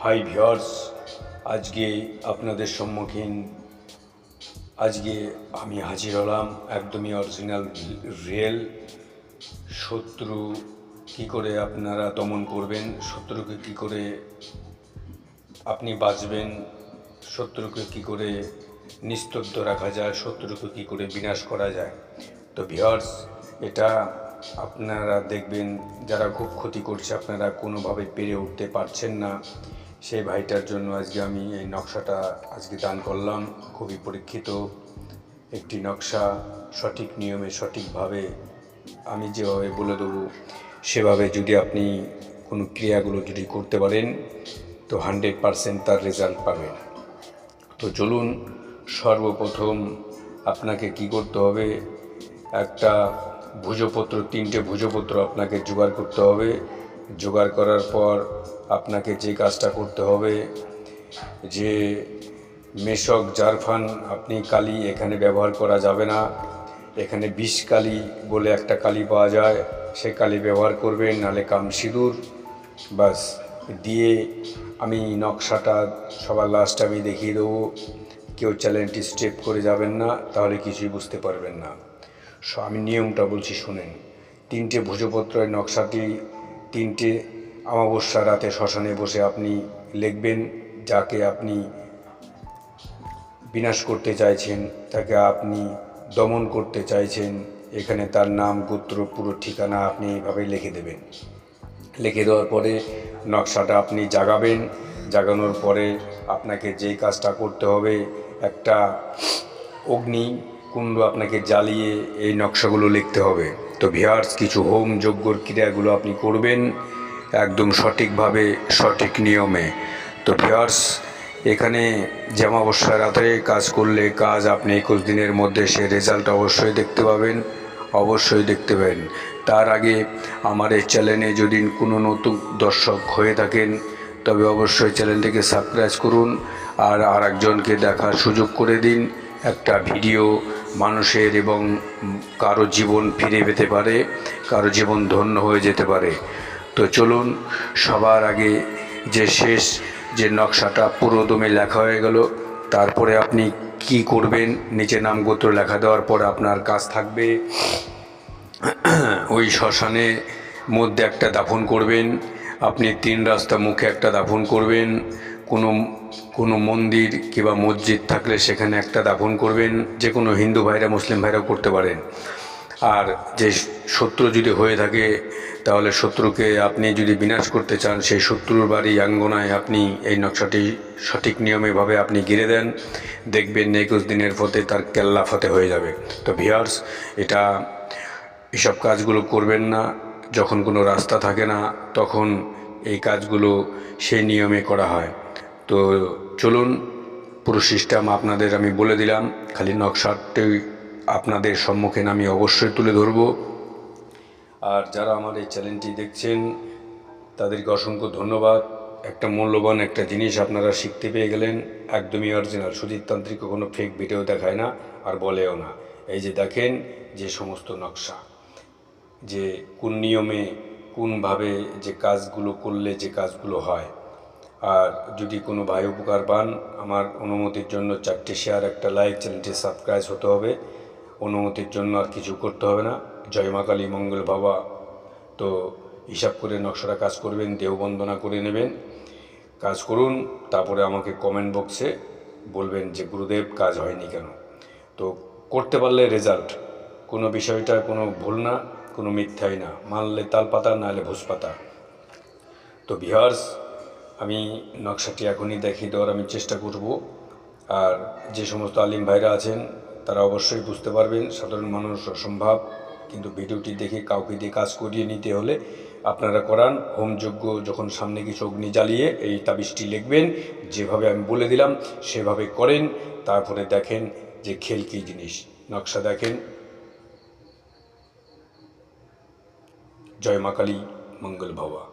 Hi viewers, আজকে আপনাদের সম্মুখীন আমি হাজির হলাম একদমই অরিজিনাল রিয়েল শত্রু কি করে আপনারা দমন করবেন, শত্রুকে কি করে আপনি বাঁচবেন, শত্রুকে কি করে নিস্তব্ধ রাখা যায়, শত্রুকে কি করে বিনাশ করা যায়। তো ভিউয়ার্স, এটা আপনারা দেখবেন যারা খুব ক্ষতি করছে, আপনারা কোনোভাবে পেরে উঠতে পারছেন না, সেই ভাইটার জন্য আজকে আমি এই নকশাটা আজকে দান করলাম। খুবই পরীক্ষিত একটি নকশা, সঠিক নিয়মে সঠিকভাবে আমি যেভাবে বলে দেবো সেভাবে যদি আপনি কোনো ক্রিয়াগুলো যদি করতে পারেন তো 100% তার রেজাল্ট পাবেন। তো চলুন, সর্বপ্রথম আপনাকে কি করতে হবে, একটা ভুজপত্র, 3টে ভুজপত্র আপনাকে জোগাড় করতে হবে। জোগাড় করার পর আপনাকে যে কাজটা করতে হবে, যে মেশক জারফান আপনি কালি এখানে ব্যবহার করা যাবে না। এখানে বিষ কালি বলে একটা কালি পাওয়া যায়, সে কালি ব্যবহার করবেন, নাহলে কাম সিঁদুর বাস দিয়ে আমি নকশাটা সবার লাস্ট আমি দেখিয়ে দেবো। কেউ চ্যালেঞ্জটি স্টেপ করে যাবেন না, তাহলে কিছুই বুঝতে পারবেন না। আমি নিয়মটা বলছি শুনেন। 3টে ভুজপত্রের নকশাটি 3টে অমাবস্যা রাতে শ্মশানে বসে আপনি লিখবেন। যাকে আপনি বিনাশ করতে চাইছেন, তাকে আপনি দমন করতে চাইছেন, এখানে তার নাম, গোত্র, পুরো ঠিকানা আপনি এইভাবে লিখে দেবেন। লিখে দেওয়ার পরে নকশাটা আপনি জাগাবেন। জাগানোর পরে আপনাকে যেই কাজটা করতে হবে, একটা অগ্নিকুণ্ড আপনাকে জ্বালিয়ে এই নকশাগুলো লিখতে হবে। তো ভিউয়ার্স, কিছু হোম যজ্ঞর ক্রিয়াগুলো আপনি করবেন একদম সঠিকভাবে, সঠিক নিয়মে। তো ভিউয়ার্স, এখানে যে অমাবস্যা রাতে কাজ করলে কাজ আপনি 21 দিনের মধ্যে সে রেজাল্ট অবশ্যই দেখতে পাবেন, অবশ্যই দেখতে পাবেন। তার আগে আমার এই চ্যানেলে যদি কোনো নতুন দর্শক হয়ে থাকেন তবে অবশ্যই চ্যানেলটিকে সাবস্ক্রাইব করুন আর আরেকজনকে দেখার সুযোগ করে দিন। একটা ভিডিও মানুষের এবং কারো জীবন ফিরে পেতে পারে, কারো জীবন ধন্য হয়ে যেতে পারে। তো চলুন, সবার আগে যে নকশাটা পুরোদমে লেখা হয়ে গেল, তারপরে আপনি কি করবেন, নিচে নাম গোত্র লেখা দেওয়ার পর আপনার কাজ থাকবে ওই শ্মশানে মধ্যে একটা দাফন করবেন। আপনি 3 রাস্তা মুখে একটা দাফন করবেন। কোনো মন্দির কিংবা মসজিদ থাকলে সেখানে একটা দাফন করবেন। যে কোনো হিন্দু ভাইরা, মুসলিম ভাইরাও করতে পারেন। আর যে শত্রু যদি হয়ে থাকে, তাহলে শত্রুকে আপনি যদি বিনাশ করতে চান, সেই শত্রুর বাড়ি আঙ্গনায় আপনি এই নকশাটি সঠিক নিয়মেভাবে আপনি গিরে দেন। দেখবেন 21 দিনের পথে তার কেল্লা ফতে হয়ে যাবে। তো ভিউয়ার্স, এসব কাজগুলো করবেন না যখন কোনো রাস্তা থাকে না, তখন এই কাজগুলো সেই নিয়মে করা হয়। তো চলুন, পুরো সিস্টেম আপনাদের আমি বলে দিলাম, খালি নকশাটি আপনাদের সম্মুখীন আমি অবশ্যই তুলে ধরব। আর যারা আমার এই চ্যানেলটি দেখছেন তাদেরকে অসংখ্য ধন্যবাদ। একটা মূল্যবান একটা জিনিস আপনারা শিখতে পেয়ে গেলেন, একদমই অরিজিনাল। সুজিততান্ত্রিক কোনো ফেক ভিডিও দেখায় না আর বলেও না। এই যে দেখেন যে সমস্ত নকশা, যে কোন নিয়মে কোনভাবে যে কাজগুলো করলে যে কাজগুলো হয়। আর যদি কোনো ভাই উপকার পান, আমার অনুমতির জন্য 4টে শেয়ার, একটা লাইক, চ্যানেলটি সাবস্ক্রাইব হতে হবে। অনুমতির জন্য আর কিছু করতে হবে না। জয় মা কালী, মঙ্গল বাবা। তো হিসাব করে নকশাটা কাজ করবেন, দেহ বন্দনা করে নেবেন, কাজ করুন। তারপরে আমাকে কমেন্ট বক্সে বলবেন যে গুরুদেব কাজ হয়নি কেন। তো করতে পারলে রেজাল্ট, কোনো বিষয়টা কোনো ভুল না, কোনো মিথ্যাই না, মানলে তাল পাতা, নাহলে ভুষ পাতা। তো ভিউয়ার্স, আমি নকশাটি এখনই দেখিয়ে দেওয়ার আমি চেষ্টা করব। আর যে সমস্ত আলিম ভাইরা আছেন তারা অবশ্যই বুঝতে পারবেন, সাধারণ মানুষ অসম্ভব, কিন্তু ভিডিওটি দেখে কাউকে দিয়ে কাজ করিয়ে নিতে হলে আপনারা করান। হোমযজ্ঞ যখন সামনে কিছু অগ্নি জ্বালিয়ে এই তাবিজটি লিখবেন, যেভাবে আমি বলে দিলাম সেভাবে করেন। তারপরে দেখেন যে খেল কী জিনিস। নকশা দেখেন। জয় মা কালী, মঙ্গল ভবা।